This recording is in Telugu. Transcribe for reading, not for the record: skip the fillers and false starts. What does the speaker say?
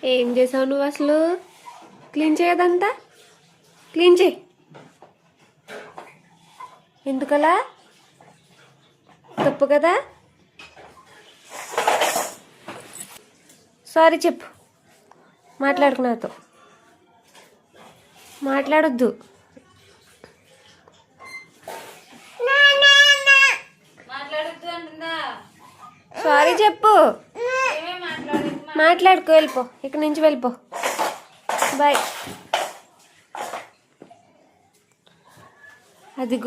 ఏం చేసావు నువ్వు అసలు? క్లీన్ చేయదంతా క్లీన్ చేయి. ఎందుకలా? తప్పు కదా. సారీ చెప్పు. మాట్లాడుకు నాతో. మాట్లాడొద్దు. సారీ చెప్పు. మాట్లాడుకో, వెళ్ళిపో, ఇక్కడి నుంచి వెళ్ళిపో. బాయ్. అదిగో.